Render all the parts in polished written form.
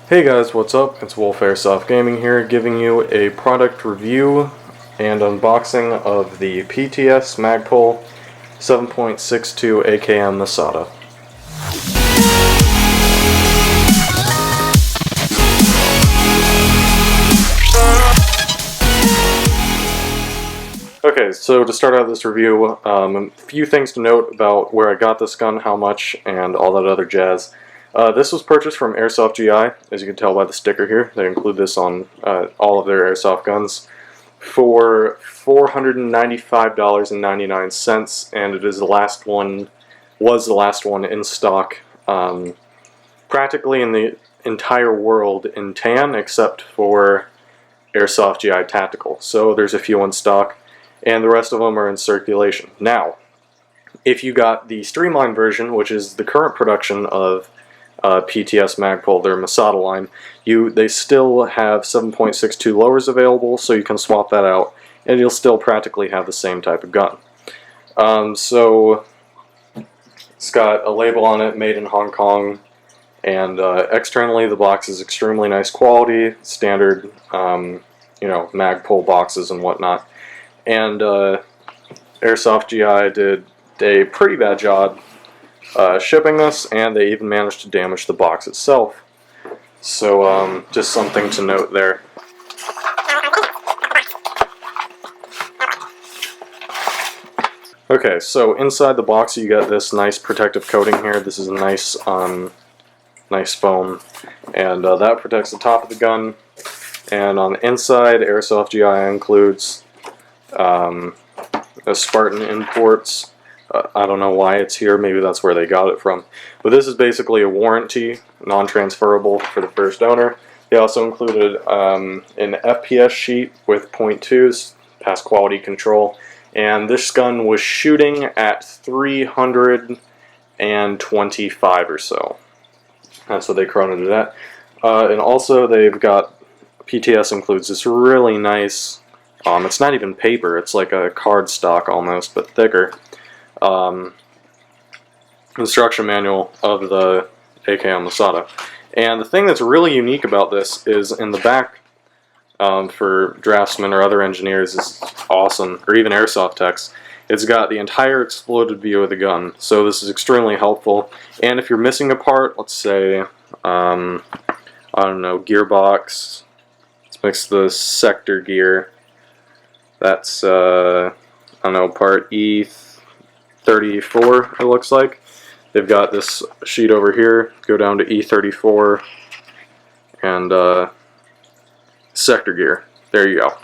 Hey guys, what's up? It's Wolf Airsoft Gaming here, giving you a product review and unboxing of the PTS Magpul 7.62 AKM Masada. Okay, so to start out this review, a few things to note about where I got this gun, how much, and all that other jazz. This was purchased from Airsoft GI, as you can tell by the sticker here. They include this on all of their Airsoft guns for $495.99, and it is was the last one in stock, practically in the entire world in tan, except for Airsoft GI Tactical. So there's a few in stock, and the rest of them are in circulation. Now, if you got the streamlined version, which is the current production of PTS Magpul, their Masada line, they still have 7.62 lowers available, so you can swap that out, and you'll still practically have the same type of gun. So it's got a label on it, made in Hong Kong, and externally the box is extremely nice quality, standard, Magpul boxes and whatnot. And Airsoft GI did a pretty bad job shipping this, and they even managed to damage the box itself. So just something to note there. Okay, so inside the box you get this nice protective coating here. This is a nice nice foam, and that protects the top of the gun. And on the inside, Airsoft GI includes a Spartan imports. I don't know why it's here, maybe that's where they got it from. But this is basically a warranty, non-transferable for the first owner. They also included an FPS sheet with .2s, past quality control. And this gun was shooting at 325 or so. That's what they credited it at. And also they've got, PTS includes this really nice, it's not even paper, it's like a cardstock almost, but thicker. Instruction manual of the AKM Masada. And the thing that's really unique about this is in the back, for draftsmen or other engineers, is awesome, or even airsoft techs. It's got the entire exploded view of the gun, so this is extremely helpful. And if you're missing a part, let's say, I don't know, gearbox, let's mix the sector gear, that's, I don't know, part E34, it looks like. They've got this sheet over here, go down to E34, and sector gear. There you go.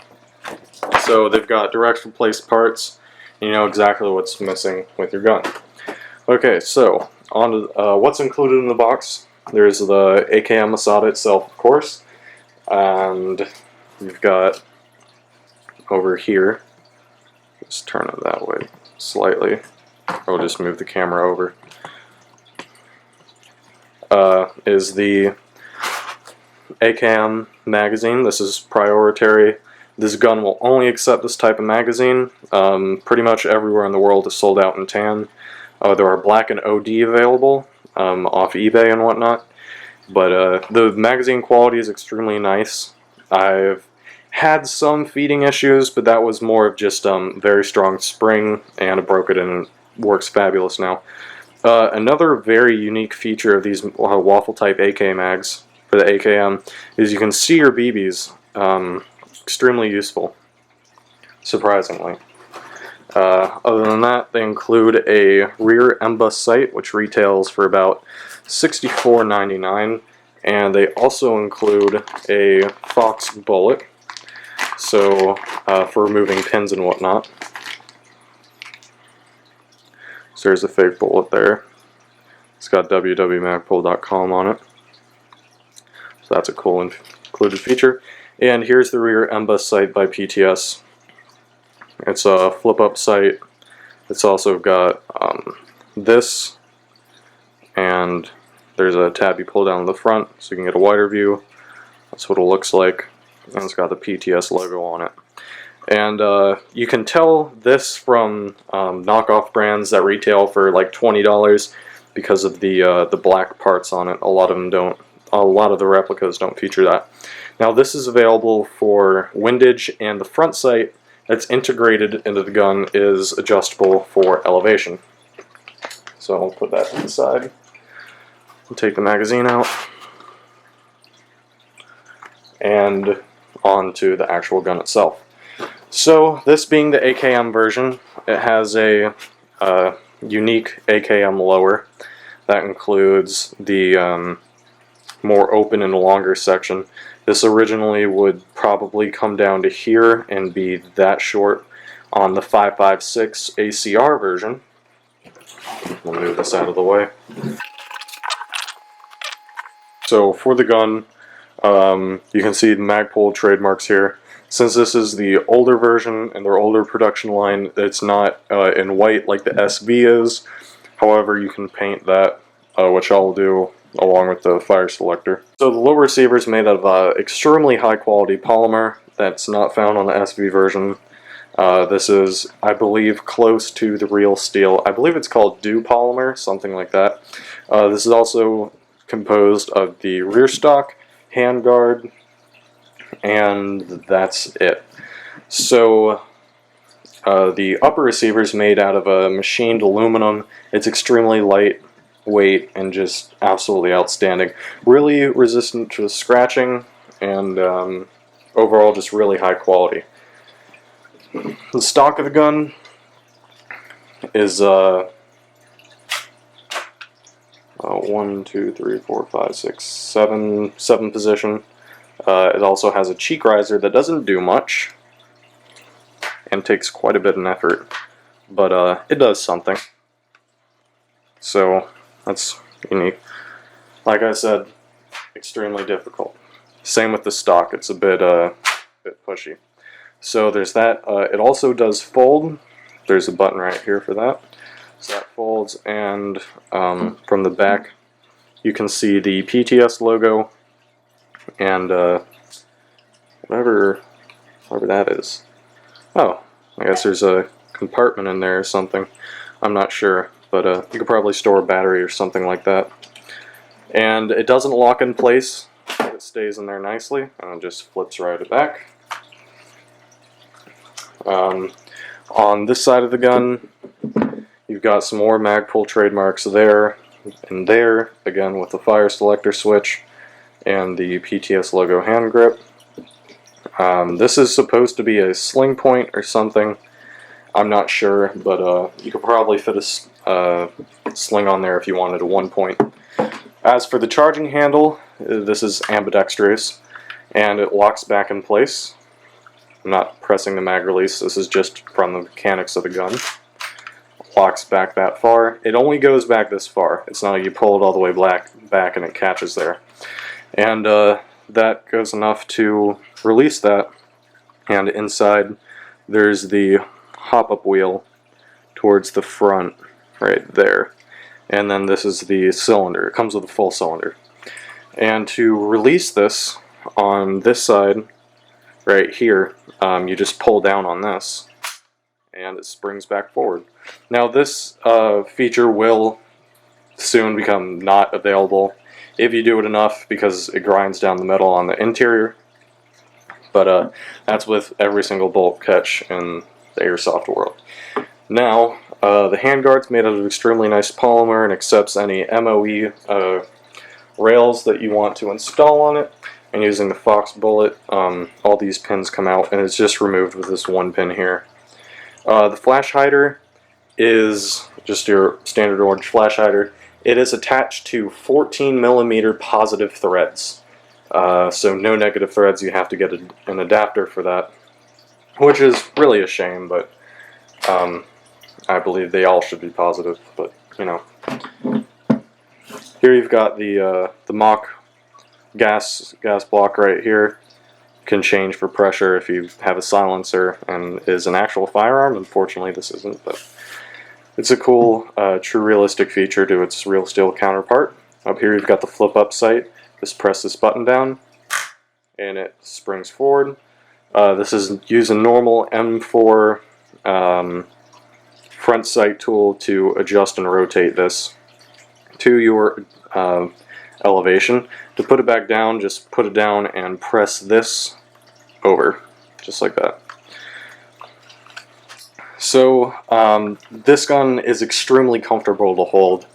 So they've got directional placed parts, and you know exactly what's missing with your gun. Okay, so on to what's included in the box. There's the AKM Masada itself, of course, and you've got over here, just turn it that way slightly, or just move the camera over, is the AKM magazine. This is proprietary. This gun will only accept this type of magazine. Pretty much everywhere in the world is sold out in tan. There are black and OD available off eBay and whatnot, but the magazine quality is extremely nice. I've had some feeding issues, but that was more of just very strong spring, and I broke it and it works fabulous now. Another very unique feature of these waffle type AK mags for the AKM is you can see your BBs. Extremely useful, surprisingly. Other than that, they include a rear MBUS sight, which retails for about $64.99, and they also include a Fox bullet, so for removing pins and whatnot. So there's a fake bullet there. It's got www.magpul.com on it, so that's a cool included feature. And here's the rear MBUS sight by PTS. It's a flip-up sight. It's also got this, and there's a tab you pull down in the front so you can get a wider view. That's what it looks like. And it's got the PTS logo on it. And you can tell this from knockoff brands that retail for like $20 because of the black parts on it. A lot of them don't a lot of the replicas don't feature that. Now this is available for windage, and the front sight that's integrated into the gun is adjustable for elevation. So I'll put that to the side. We'll take the magazine out and onto the actual gun itself. So this being the AKM version, it has a unique AKM lower that includes the more open and longer section. This originally would probably come down to here and be that short on the 5.56 ACR version. We'll move this out of the way. So for the gun, you can see the Magpul trademarks here. Since this is the older version and their older production line, it's not in white like the SV is. However, you can paint that, which I'll do along with the fire selector. So the lower receiver is made of extremely high quality polymer that's not found on the SV version. This is, I believe, close to the real steel. I believe it's called Dew polymer, something like that. This is also composed of the rear stock, handguard, and that's it. So the upper receiver is made out of a machined aluminum. It's extremely lightweight and just absolutely outstanding. Really resistant to scratching, and overall just really high quality. The stock of the gun is 1, 2, 3, 4, 5, 6, 7 position. It also has a cheek riser that doesn't do much and takes quite a bit of effort, but it does something. So that's unique. Like I said, extremely difficult. Same with the stock, it's a bit pushy. So there's that. It also does fold. There's a button right here for that. So that folds, and from the back you can see the PTS logo and whatever that is. Oh, I guess there's a compartment in there or something. I'm not sure, but you could probably store a battery or something like that. And it doesn't lock in place. It stays in there nicely, and it just flips right back. On this side of the gun, you've got some more Magpul trademarks there and there, again with the fire selector switch and the PTS logo hand grip. This is supposed to be a sling point or something. I'm not sure, but you could probably fit a sling on there if you wanted a 1 point. As for the charging handle, this is ambidextrous, and it locks back in place. I'm not pressing the mag release, this is just from the mechanics of the gun. Locks back that far. It only goes back this far. It's not like you pull it all the way back and it catches there. And that goes enough to release that. And inside there's the hop-up wheel towards the front right there. And then this is the cylinder. It comes with a full cylinder. And to release this on this side right here, you just pull down on this and it springs back forward. Now this feature will soon become not available if you do it enough, because it grinds down the metal on the interior. But that's with every single bolt catch in the Airsoft world. Now the handguard's made out of extremely nice polymer and accepts any MOE rails that you want to install on it. And using the Fox bullet, all these pins come out, and it's just removed with this one pin here. The flash hider is just your standard orange flash hider. It is attached to 14mm positive threads. So no negative threads, you have to get an adapter for that. Which is really a shame, but I believe they all should be positive, but you know. Here you've got the mock gas block right here. Can change for pressure if you have a silencer and is an actual firearm. Unfortunately this isn't, but it's a cool true realistic feature to its real steel counterpart. Up here you've got the flip up sight. Just press this button down and it springs forward. This is using normal M4 front sight tool to adjust and rotate this to your elevation. To put it back down, just put it down and press this over, just like that. So this gun is extremely comfortable to hold,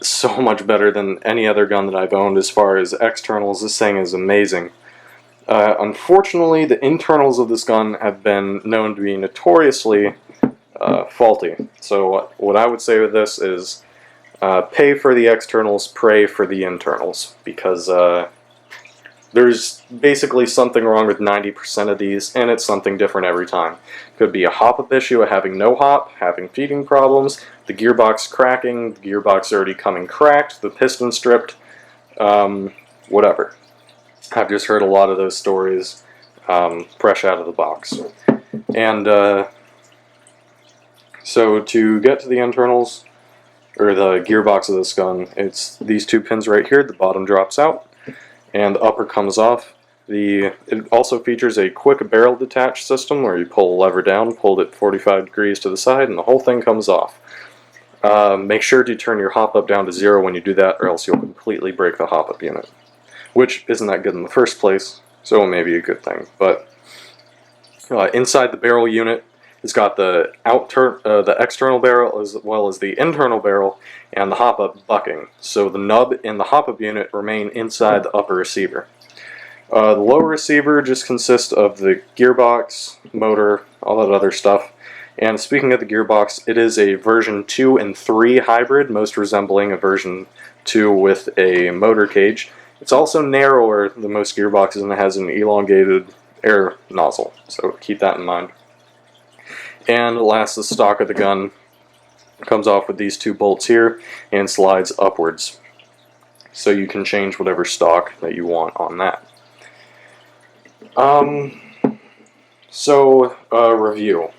so much better than any other gun that I've owned as far as externals. This thing is amazing. Unfortunately, the internals of this gun have been known to be notoriously faulty. So what I would say with this is pay for the externals, pray for the internals, because there's basically something wrong with 90% of these, and it's something different every time. Could be a hop-up issue of having no hop, having feeding problems, the gearbox cracking, the gearbox already coming cracked, the piston stripped, whatever. I've just heard a lot of those stories fresh out of the box. And so to get to the internals, or the gearbox of this gun, it's these two pins right here. The bottom drops out and the upper comes off. It also features a quick barrel detach system where you pull a lever down, pull it 45 degrees to the side, and the whole thing comes off. Make sure to turn your hop-up down to 0 when you do that, or else you'll completely break the hop-up unit, which isn't that good in the first place, so it may be a good thing. But inside the barrel unit, it's got the external barrel as well as the internal barrel and the hop-up bucking. So the nub and the hop-up unit remain inside the upper receiver. The lower receiver just consists of the gearbox, motor, all that other stuff. And speaking of the gearbox, it is a version 2 and 3 hybrid, most resembling a version 2 with a motor cage. It's also narrower than most gearboxes, and it has an elongated air nozzle, so keep that in mind. And last, the stock of the gun comes off with these two bolts here and slides upwards, so you can change whatever stock that you want on that. Review.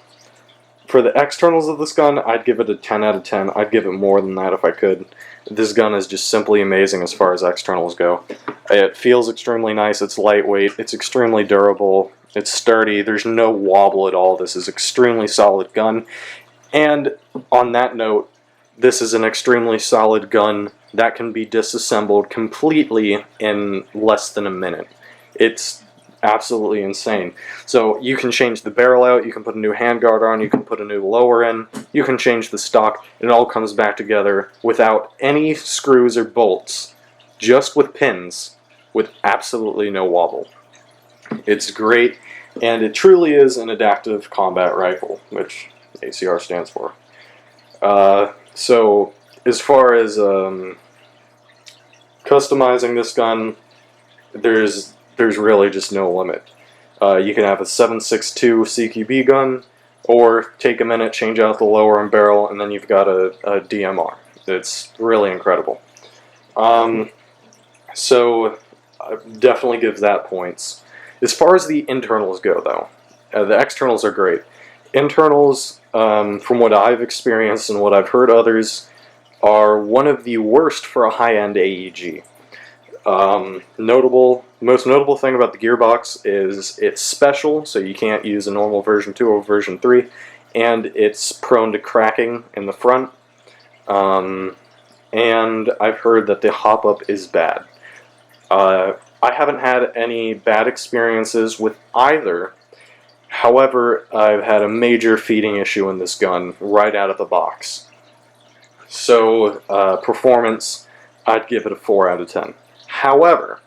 For the externals of this gun, I'd give it a 10 out of 10. I'd give it more than that if I could. This gun is just simply amazing as far as externals go. It feels extremely nice, it's lightweight, it's extremely durable, it's sturdy, there's no wobble at all. This is an extremely solid gun. And on that note, this is an extremely solid gun that can be disassembled completely in less than a minute. It's absolutely insane. So you can change the barrel out, you can put a new handguard on, you can put a new lower in, you can change the stock, and it all comes back together without any screws or bolts, just with pins, with absolutely no wobble. It's great, and it truly is an adaptive combat rifle, which ACR stands for. So as far as customizing this gun, there's really just no limit. You can have a 7.62 CQB gun, or take a minute, change out the lower and barrel, and then you've got a DMR. It's really incredible. So definitely give that points. As far as the internals go, though, the externals are great. Internals, from what I've experienced and what I've heard others, are one of the worst for a high-end AEG. Most notable thing about the gearbox is it's special, so you can't use a normal version 2 or version 3, and it's prone to cracking in the front. And I've heard that the hop-up is bad. I haven't had any bad experiences with either. However, I've had a major feeding issue in this gun right out of the box. So, performance, I'd give it a 4 out of 10. However,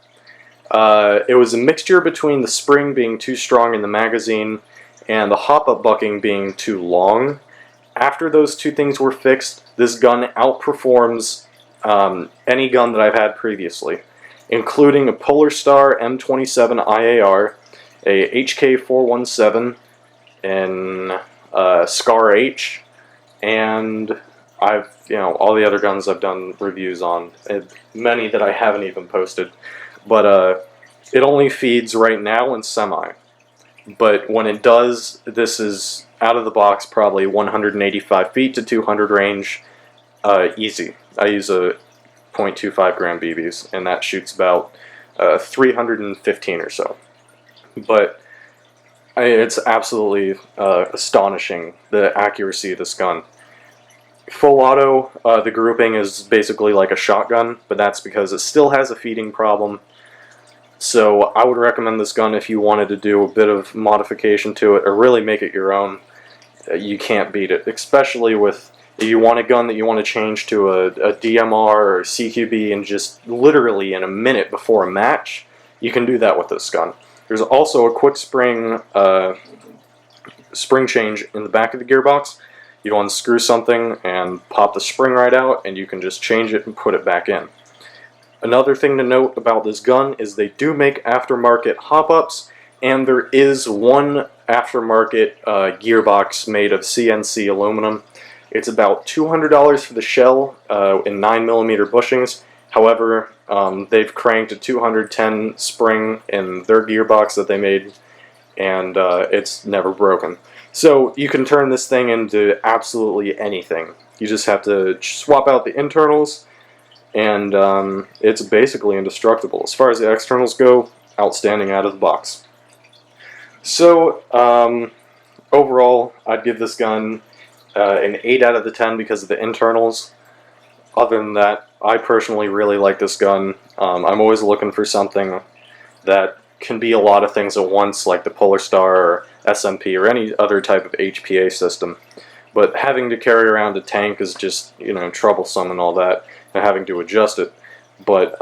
it was a mixture between the spring being too strong in the magazine and the hop-up bucking being too long. After those two things were fixed, this gun outperforms any gun that I've had previously, including a Polar Star M27 IAR, a HK417, and Scar H, and all the other guns I've done reviews on, and many that I haven't even posted. But it only feeds right now in semi. But when it does, this is out of the box probably 185 feet to 200 range, easy. I use a .25 gram BBs, and that shoots about 315 or so. But it's absolutely astonishing, the accuracy of this gun. Full auto, the grouping is basically like a shotgun, but that's because it still has a feeding problem. So I would recommend this gun if you wanted to do a bit of modification to it or really make it your own. You can't beat it, especially if you want a gun that you want to change to a DMR or CQB and just literally in a minute before a match. You can do that with this gun. There's also a quick spring change in the back of the gearbox. You unscrew something and pop the spring right out, and you can just change it and put it back in. Another thing to note about this gun is they do make aftermarket hop-ups, and there is one aftermarket gearbox made of CNC aluminum. It's about $200 for the shell in 9mm bushings. However, they've cranked a 210 spring in their gearbox that they made, and it's never broken. So you can turn this thing into absolutely anything. You just have to swap out the internals, and it's basically indestructible. As far as the externals go, outstanding out of the box. So overall, I'd give this gun an 8 out of the 10 because of the internals. Other than that, I personally really like this gun. I'm always looking for something that can be a lot of things at once, like the Polar Star or SMP or any other type of HPA system. But having to carry around a tank is just, you know, troublesome and all that, and having to adjust it. But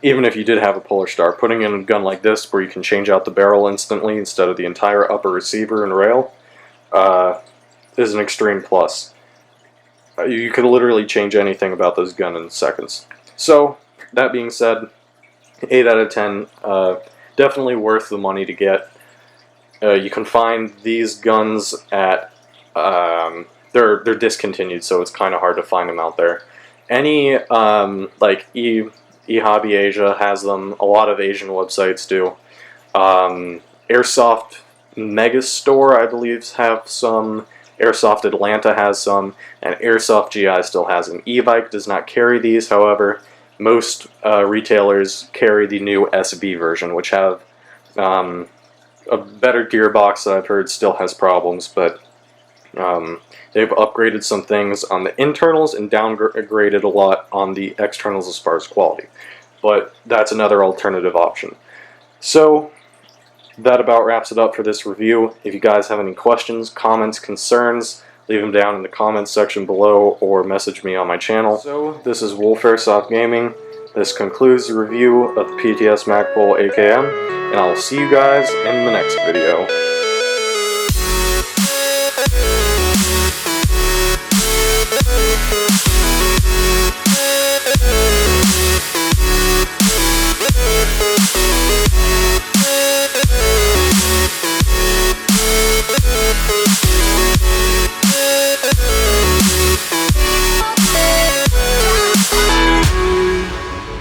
even if you did have a Polar Star, putting in a gun like this where you can change out the barrel instantly instead of the entire upper receiver and rail is an extreme plus. You could literally change anything about this gun in seconds. So, that being said, 8 out of 10, definitely worth the money to get. You can find these guns at, they're discontinued, so it's kind of hard to find them out there. Any, like eHobby Asia has them, a lot of Asian websites do. Airsoft Megastore, I believe, have some. Airsoft Atlanta has some, and Airsoft GI still has them. E-Bike does not carry these, however. Most retailers carry the new SB version, which have a better gearbox that I've heard still has problems, but they've upgraded some things on the internals and downgraded a lot on the externals as far as quality. But that's another alternative option. So, that about wraps it up for this review. If you guys have any questions, comments, concerns, leave them down in the comments section below or message me on my channel. So, this is Wolf Airsoft Gaming. This concludes the review of the PTS Magpul AKM, and I'll see you guys in the next video.